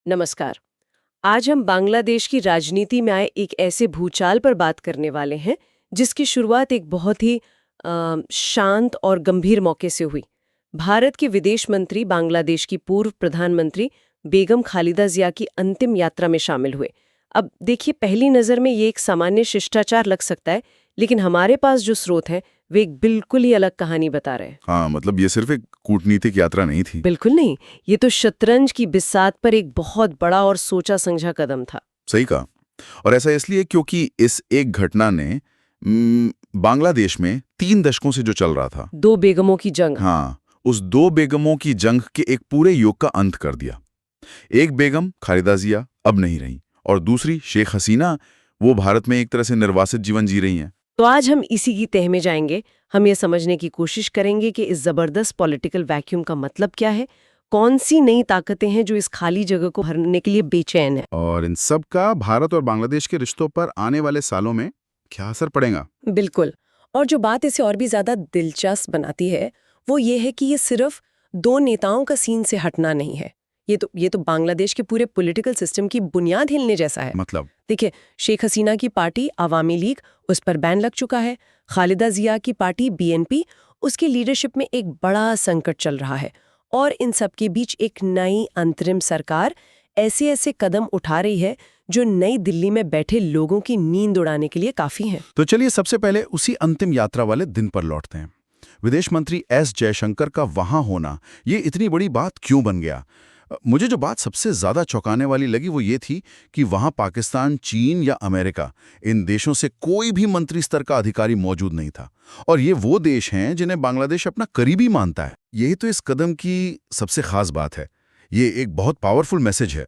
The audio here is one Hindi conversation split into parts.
नमस्कार। आज हम बांग्लादेश की राजनीति में आए एक ऐसे भूचाल पर बात करने वाले हैं जिसकी शुरुआत एक बहुत ही शांत और गंभीर मौके से हुई। भारत के विदेश मंत्री बांग्लादेश की पूर्व प्रधानमंत्री बेगम खालिदा जिया की अंतिम यात्रा में शामिल हुए। अब देखिए, पहली नज़र में ये एक सामान्य शिष्टाचार लग सकता है, लेकिन हमारे पास जो स्रोत हैं वे एक बिल्कुल ही अलग कहानी बता रहे हैं। हाँ, मतलब ये सिर्फ एक कूटनीतिक यात्रा नहीं थी। बिल्कुल नहीं, ये तो शतरंज की बिसात पर एक बहुत बड़ा और सोचा समझा कदम था। सही कहा। और ऐसा इसलिए क्योंकि इस एक घटना ने बांग्लादेश में 3 दशकों से जो चल रहा था, दो बेगमों की जंग। हाँ, उस 2 बेगमों की जंग के एक पूरे युग का अंत कर दिया। एक बेगम खालिदा जिया अब नहीं रही और दूसरी शेख हसीना, वो भारत में एक तरह से निर्वासित जीवन जी रही हैं। तो आज हम इसी की तह में जाएंगे। हम ये समझने की कोशिश करेंगे कि इस जबरदस्त पॉलिटिकल वैक्यूम का मतलब क्या है, कौन सी नई ताकतें हैं जो इस खाली जगह को भरने के लिए बेचैन है। और इन सब का भारत और बांग्लादेश के रिश्तों पर आने वाले सालों में क्या असर पड़ेगा। बिल्कुल। और जो बात इसे और भी ज्यादा दिलचस्प बनाती है वो ये है कि ये सिर्फ दो नेताओं का सीन से हटना नहीं है। ये तो बांग्लादेश के पूरे पॉलिटिकल सिस्टम की बुनियाद हिलने जैसा है। मतलब देखिए, शेख हसीना की पार्टी अवामी लीग, उस पर बैन लग चुका है। खालिदा जिया की पार्टी बीएनपी, उसकी लीडरशिप में एक बड़ा संकट चल रहा है। और इन सब के बीच एक नई अंतरिम सरकार ऐसे ऐसे कदम उठा रही है जो नई दिल्ली में बैठे लोगों की नींद उड़ाने के लिए काफी हैं। तो चलिए सबसे पहले उसी अंतिम यात्रा वाले दिन पर लौटते हैं। विदेश मंत्री एस जयशंकर का वहां होना ये इतनी बड़ी बात क्यों बन गया। मुझे जो बात सबसे ज्यादा चौंकाने वाली लगी वो ये थी कि वहां पाकिस्तान, चीन या अमेरिका, इन देशों से कोई भी मंत्री स्तर का अधिकारी मौजूद नहीं था। और ये वो देश हैं जिन्हें बांग्लादेश अपना करीबी मानता है। यही तो इस कदम की सबसे खास बात है। ये एक बहुत पावरफुल मैसेज है।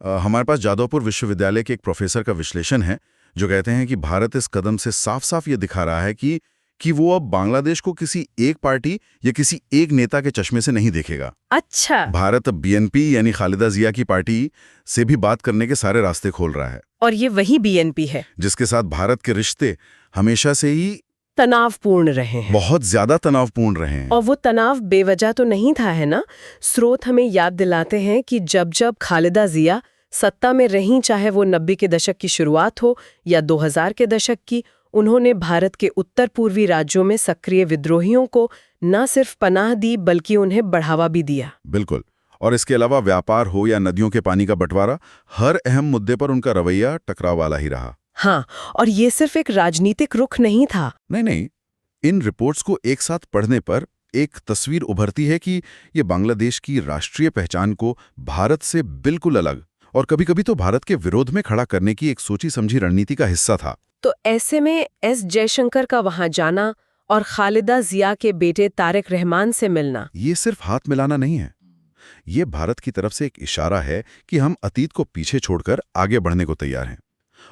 हमारे पास जादवपुर विश्वविद्यालय के एक प्रोफेसर का विश्लेषण है जो कहते हैं कि भारत इस कदम से साफ साफ ये दिखा रहा है कि वो अब बांग्लादेश को किसी एक पार्टी या किसी एक नेता के चश्मे से नहीं देखेगा। अच्छा। भारत अब बीएनपी यानी खालिदा जिया की पार्टी से भी बात करने के सारे रास्ते खोल रहा है, और ये वही बीएनपी है जिसके साथ भारत के रिश्ते हमेशा से ही तनावपूर्ण रहे हैं। बहुत ज्यादा तनावपूर्ण रहे हैं। और वो तनाव बेवजह तो नहीं था, है ना। स्रोत हमें याद दिलाते हैं कि जब जब खालिदा जिया सत्ता में रहीं, चाहे वो 90 के दशक की शुरुआत हो या 2000 के दशक की, उन्होंने भारत के उत्तर पूर्वी राज्यों में सक्रिय विद्रोहियों को न सिर्फ पनाह दी बल्कि उन्हें बढ़ावा भी दिया। बिल्कुल। और इसके अलावा व्यापार हो या नदियों के पानी का बंटवारा, हर अहम मुद्दे पर उनका रवैया टकराव वाला ही रहा। हाँ, और ये सिर्फ एक राजनीतिक रुख नहीं था। नहीं, इन रिपोर्ट्स को एक साथ पढ़ने पर एक तस्वीर उभरती है कि ये बांग्लादेश की राष्ट्रीय पहचान को भारत से बिल्कुल अलग और कभी-कभी तो भारत के विरोध में खड़ा करने की एक सोची समझी रणनीति का हिस्सा था। तो ऐसे में एस जयशंकर का वहां जाना और खालिदा जिया के बेटे तारिक रहमान से मिलना, ये सिर्फ हाथ मिलाना नहीं है, ये भारत की तरफ से एक इशारा है कि हम अतीत को पीछे छोड़कर आगे बढ़ने को तैयार हैं।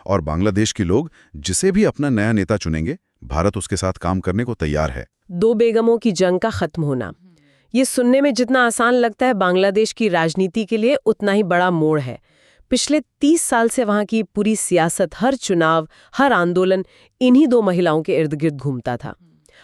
और बांग्लादेश के लोग जिसे भी अपना नया नेता चुनेंगे, भारत उसके साथ काम करने को तैयार है। दो बेगमों की जंग का खत्म होना, ये सुनने में जितना आसान लगता है, बांग्लादेश की राजनीति के लिए उतना ही बड़ा मोड़ है। पिछले 30 साल से वहां की पूरी सियासत, हर चुनाव, हर आंदोलन इन्हीं दो महिलाओं के इर्द गिर्द घूमता था।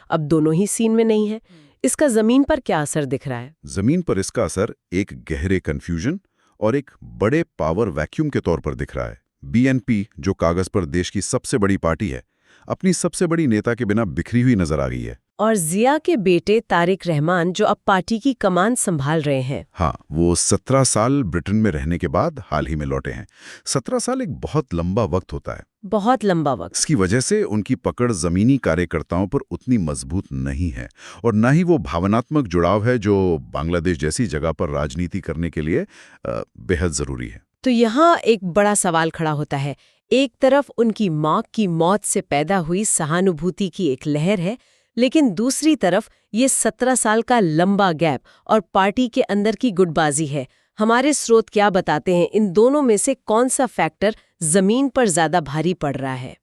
अब दोनों ही सीन में नहीं है। इसका जमीन पर क्या असर दिख रहा है? जमीन पर इसका असर एक गहरे कंफ्यूजन और एक बड़े पावर वैक्यूम के तौर पर दिख रहा है। बीएनपी, जो कागज पर देश की सबसे बड़ी पार्टी है, अपनी सबसे बड़ी नेता के बिना बिखरी हुई नजर आ गई है। और जिया के बेटे तारिक रहमान, जो अब पार्टी की कमान संभाल रहे हैं। हाँ, वो 17 साल ब्रिटेन में रहने के बाद हाल ही में लौटे हैं। 17 साल एक बहुत लंबा वक्त होता है। बहुत लंबा वक्त। इसकी वजह से उनकी पकड़ जमीनी कार्यकर्ताओं पर उतनी मजबूत नहीं है और न ही वो भावनात्मक जुड़ाव है जो बांग्लादेश जैसी जगह पर राजनीति करने के लिए बेहद जरूरी है। तो यहाँ एक बड़ा सवाल खड़ा होता है। एक तरफ उनकी मां की मौत से पैदा हुई सहानुभूति की एक लहर है, लेकिन दूसरी तरफ ये 17 साल का लंबा गैप और पार्टी के अंदर की गुटबाजी है। हमारे स्रोत क्या बताते हैं, इन दोनों में से कौन सा फैक्टर जमीन पर ज्यादा भारी पड़ रहा है?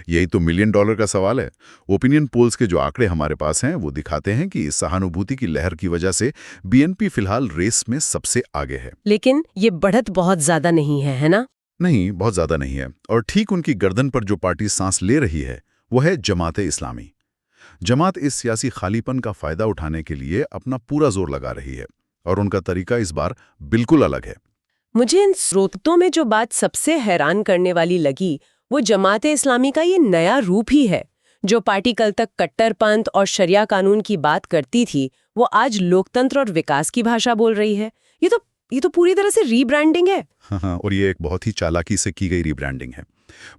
यही तो $1 मिलियन का सवाल है। ओपिनियन पोल्स के जो आंकड़े हमारे पास हैं वो दिखाते हैं कि इस सहानुभूति की लहर की वजह से बीएनपी फिलहाल रेस में सबसे आगे है। लेकिन ये बढ़त बहुत ज्यादा नहीं है ना? नहीं, बहुत ज्यादा नहीं है। और ठीक उनकी गर्दन पर जो पार्टी सांस ले रही है वो है जमाते इस्लामी। जमात इस सियासी खालीपन का फायदा उठाने के लिए अपना पूरा जोर लगा रही है और उनका तरीका इस बार बिल्कुल अलग है। मुझे इन स्रोतों में जो बात सबसे हैरान करने वाली लगी वो जमात इस्लामी का ये नया रूप ही है। जो पार्टी कल तक कट्टरपंथ और शरिया कानून की बात करती थी, वो आज लोकतंत्र और विकास की भाषा बोल रही है। ये तो पूरी तरह से रीब्रांडिंग है। हाँ, और ये एक बहुत ही चालाकी से की गई रीब्रांडिंग है।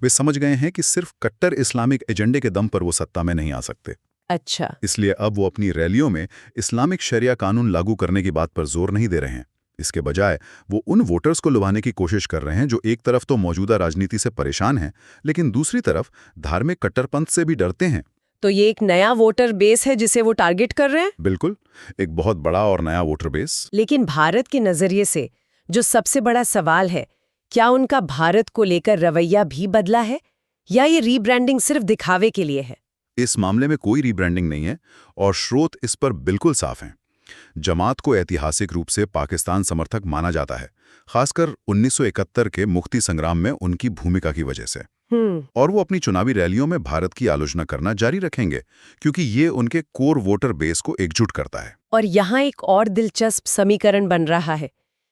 वे समझ गए हैं कि सिर्फ कट्टर इस्लामिक एजेंडे के दम पर वो सत्ता में नहीं आ सकते। अच्छा। इसलिए अब वो अपनी रैलियों में इस्लामिक शरिया कानून लागू करने की बात पर जोर नहीं दे रहे हैं। इसके बजाय वो उन वोटर्स को लुभाने की कोशिश कर रहे हैं जो एक तरफ तो मौजूदा राजनीति से परेशान हैं, लेकिन दूसरी तरफ धार्मिक कट्टरपंथ से भी डरते हैं। तो ये एक नया वोटर बेस है जिसे वो टारगेट कर रहे हैं। बिल्कुल, एक बहुत बड़ा और नया वोटर बेस। लेकिन भारत के नजरिए से जो सबसे बड़ा सवाल है, क्या उनका भारत को लेकर रवैया भी बदला है या ये रीब्रांडिंग सिर्फ दिखावे के लिए है? इस मामले में कोई रीब्रांडिंग नहीं है और स्रोत इस पर बिल्कुल साफ हैं। जमात को ऐतिहासिक रूप से पाकिस्तान समर्थक माना जाता है, खासकर 1971 के मुक्ति संग्राम में उनकी भूमिका की वजह से। और वो अपनी चुनावी रैलियों में भारत की आलोचना करना जारी रखेंगे, क्योंकि ये उनके कोर वोटर बेस को एकजुट करता है। और यहाँ एक और दिलचस्प समीकरण बन रहा है।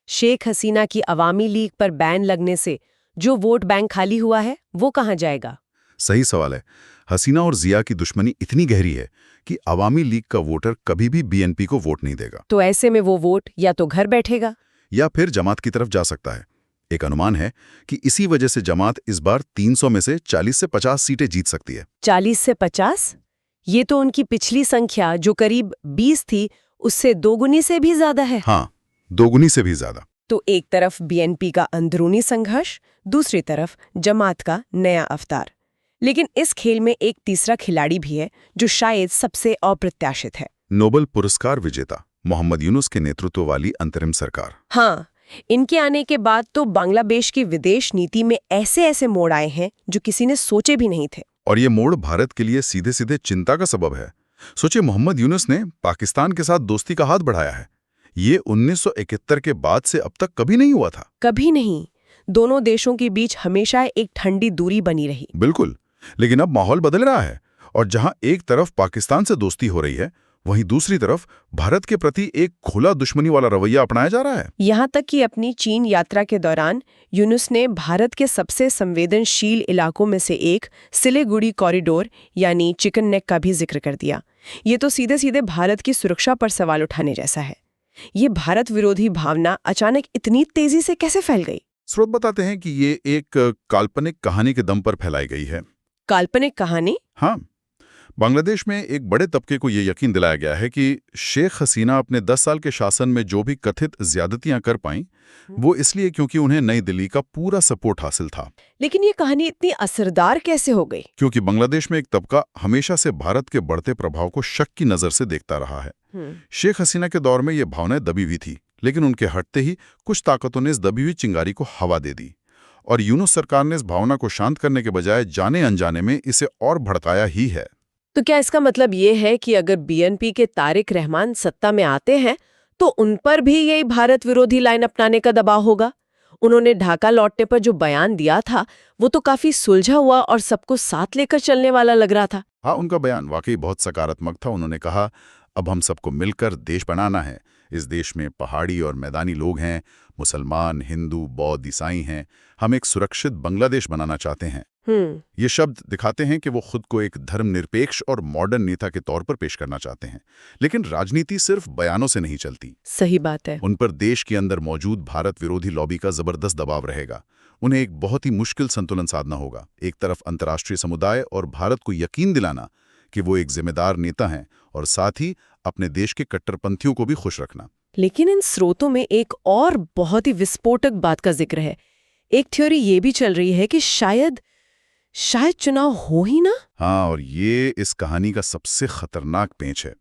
शेख हसीना की अवामी लीग पर बैन लगने से जो वोट बैंक खाली हुआ है, वो कहाँ जाएगा? सही सवाल है। हसीना और जिया की दुश्मनी इतनी गहरी है कि अवामी लीग का वोटर कभी भी बीएनपी को वोट नहीं देगा। तो ऐसे में वो वोट या तो घर बैठेगा या फिर जमात की तरफ जा सकता है। एक अनुमान है कि इसी वजह से जमात इस बार 300 में से 40 से 50 सीटें जीत सकती है। 40 से 50? ये तो उनकी पिछली संख्या जो करीब 20 थी, उससे दोगुनी से भी ज्यादा है। हाँ, दोगुनी से भी ज्यादा। तो एक तरफ बीएनपी का अंदरूनी संघर्ष, दूसरी तरफ जमात का नया अवतार। लेकिन इस खेल में एक तीसरा खिलाड़ी भी है जो शायद सबसे अप्रत्याशित है। नोबेल पुरस्कार विजेता मोहम्मद यूनुस के नेतृत्व वाली अंतरिम सरकार। हाँ, इनके आने के बाद तो बांग्लादेश की विदेश नीति में ऐसे मोड़ आए हैं जो किसी ने सोचे भी नहीं थे। और ये मोड़ भारत के लिए सीधे सीधे चिंता का सबब है। सोचिए, मोहम्मद यूनुस ने पाकिस्तान के साथ दोस्ती का हाथ बढ़ाया है। ये 1971 के बाद से अब तक कभी नहीं हुआ था। कभी नहीं। दोनों देशों के बीच हमेशा एक ठंडी दूरी बनी रही। बिल्कुल, लेकिन अब माहौल बदल रहा है और जहां एक तरफ पाकिस्तान से दोस्ती हो रही है, वहीं दूसरी तरफ भारत के प्रति एक खुला दुश्मनी वाला रवैया अपनाया जा रहा है। यहाँ तक कि अपनी चीन यात्रा के दौरान यूनुस ने भारत के सबसे संवेदनशील इलाकों में से एक सिलीगुड़ी कॉरिडोर यानी चिकन नेक का भी जिक्र कर दिया। ये तो सीधे सीधे भारत की सुरक्षा पर सवाल उठाने जैसा है। ये भारत विरोधी भावना अचानक इतनी तेजी से कैसे फैल गई? स्रोत बताते हैं कि ये एक काल्पनिक कहानी के दम पर फैलाई गई है। काल्पनिक कहानी? हाँ, बांग्लादेश में एक बड़े तबके को ये यकीन दिलाया गया है कि शेख हसीना अपने 10 साल के शासन में जो भी कथित ज्यादतियां कर पाईं, वो इसलिए क्योंकि उन्हें नई दिल्ली का पूरा सपोर्ट हासिल था। लेकिन ये कहानी इतनी असरदार कैसे हो गई? क्योंकि बांग्लादेश में एक तबका हमेशा से भारत के बढ़ते प्रभाव को शक की नजर से देखता रहा है। शेख हसीना के दौर में ये भावनाएं दबी हुई थी, लेकिन उनके हटते ही कुछ ताकतों ने इस दबी हुई चिंगारी को हवा दे दी और यूनुस सरकार ने इस भावना को शांत करने के बजाय जाने अनजाने में इसे और भड़काया ही है। तो क्या इसका मतलब ये है कि अगर बीएनपी के तारिक रहमान सत्ता में आते हैं तो उन पर भी यही भारत विरोधी लाइन अपनाने का दबाव होगा? उन्होंने ढाका लौटने पर जो बयान दिया था वो तो काफी सुलझा हुआ और सबको साथ लेकर चलने वाला लग रहा था। हाँ, उनका बयान वाकई बहुत सकारात्मक था। उन्होंने कहा, अब हम सबको मिलकर देश बनाना है। इस देश में पहाड़ी और मैदानी लोग हैं, मुसलमान, हिंदू, बौद्ध, ईसाई हैं। हम एक सुरक्षित बांग्लादेश बनाना चाहते हैं। ये शब्द दिखाते हैं कि वो खुद को एक धर्मनिरपेक्ष और मॉडर्न नेता के तौर पर पेश करना चाहते हैं। लेकिन राजनीति सिर्फ बयानों से नहीं चलती। सही बात है। उन पर देश के अंदर मौजूद भारत विरोधी लॉबी का जबरदस्त दबाव रहेगा। उन्हें एक बहुत ही मुश्किल संतुलन साधना होगा। एक तरफ अंतर्राष्ट्रीय समुदाय और भारत को यकीन दिलाना कि वो एक जिम्मेदार नेता हैं, और साथ ही अपने देश के कट्टरपंथियों को भी खुश रखना। लेकिन इन स्रोतों में एक और बहुत ही विस्फोटक बात का जिक्र है। एक थ्योरी ये भी चल रही है कि शायद चुनाव हो ही ना। हाँ, और ये इस कहानी का सबसे खतरनाक पेंच है।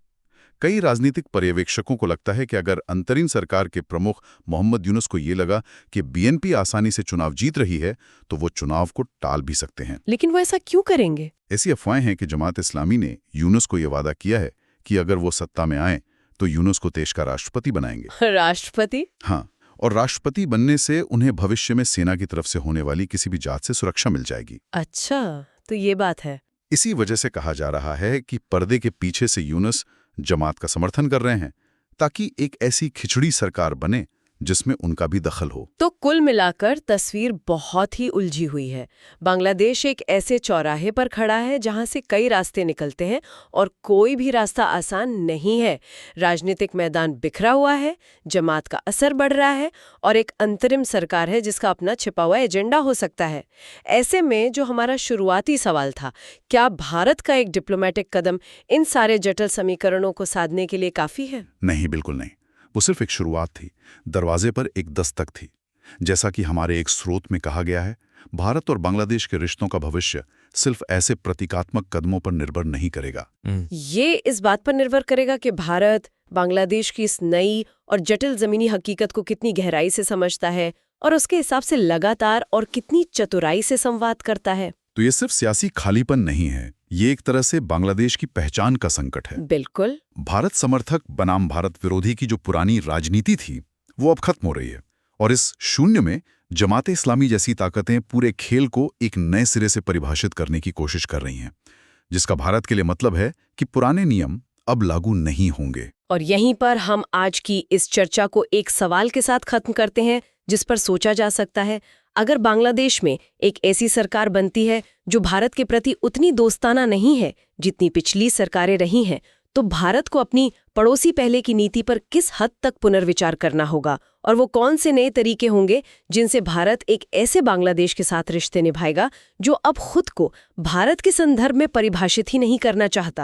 कई राजनीतिक पर्यवेक्षकों को लगता है कि अगर अंतरिम सरकार के प्रमुख मोहम्मद यूनुस को ये लगा कि बीएनपी आसानी से चुनाव जीत रही है, तो वो चुनाव को टाल भी सकते हैं। लेकिन वो ऐसा क्यों करेंगे? ऐसी अफवाहें हैं कि जमात इस्लामी ने यूनुस को ये वादा किया है कि अगर वो सत्ता में आए तो यूनुस को देश का राष्ट्रपति बनाएंगे। राष्ट्रपति? हाँ, और राष्ट्रपति बनने से उन्हें भविष्य में सेना की तरफ से होने वाली किसी भी जांच से सुरक्षा मिल जाएगी। अच्छा, तो ये बात है। इसी वजह से कहा जा रहा है कि पर्दे के पीछे से यूनुस जमात का समर्थन कर रहे हैं, ताकि एक ऐसी खिचड़ी सरकार बने जिसमें उनका भी दखल हो। तो कुल मिलाकर तस्वीर बहुत ही उलझी हुई है। बांग्लादेश एक ऐसे चौराहे पर खड़ा है जहां से कई रास्ते निकलते हैं और कोई भी रास्ता आसान नहीं है। राजनीतिक मैदान बिखरा हुआ है, जमात का असर बढ़ रहा है और एक अंतरिम सरकार है जिसका अपना छिपा हुआ एजेंडा हो सकता है। ऐसे में जो हमारा शुरुआती सवाल था, क्या भारत का एक डिप्लोमेटिक कदम इन सारे जटिल समीकरणों को साधने के लिए काफी है? नहीं, बिल्कुल नहीं। वो सिर्फ एक शुरुआत थी, दरवाजे पर एक दस्तक थी। जैसा कि हमारे एक स्रोत में कहा गया है, भारत और बांग्लादेश के रिश्तों का भविष्य सिर्फ ऐसे प्रतीकात्मक कदमों पर निर्भर नहीं करेगा। ये इस बात पर निर्भर करेगा कि भारत बांग्लादेश की इस नई और जटिल जमीनी हकीकत को कितनी गहराई से समझता है और उसके हिसाब से लगातार और कितनी चतुराई से संवाद करता है। तो ये सिर्फ सियासी खालीपन नहीं है, ये एक तरह से बांग्लादेश की पहचान का संकट है। बिल्कुल। भारत समर्थक बनाम भारत विरोधी की जो पुरानी राजनीति थी, वो अब खत्म हो रही है और इस शून्य में जमाते इस्लामी जैसी ताकतें पूरे खेल को एक नए सिरे से परिभाषित करने की कोशिश कर रही हैं, जिसका भारत के लिए मतलब है कि पुराने नियम अब लागू नहीं होंगे। और यहीं पर हम आज की इस चर्चा को एक सवाल के साथ खत्म करते हैं जिस पर सोचा जा सकता है, अगर बांग्लादेश में एक ऐसी सरकार बनती है जो भारत के प्रति उतनी दोस्ताना नहीं है जितनी पिछली सरकारें रही हैं, तो भारत को अपनी पड़ोसी पहले की नीति पर किस हद तक पुनर्विचार करना होगा और वो कौन से नए तरीके होंगे जिनसे भारत एक ऐसे बांग्लादेश के साथ रिश्ते निभाएगा जो अब खुद को भारत के संदर्भ में परिभाषित ही नहीं करना चाहता।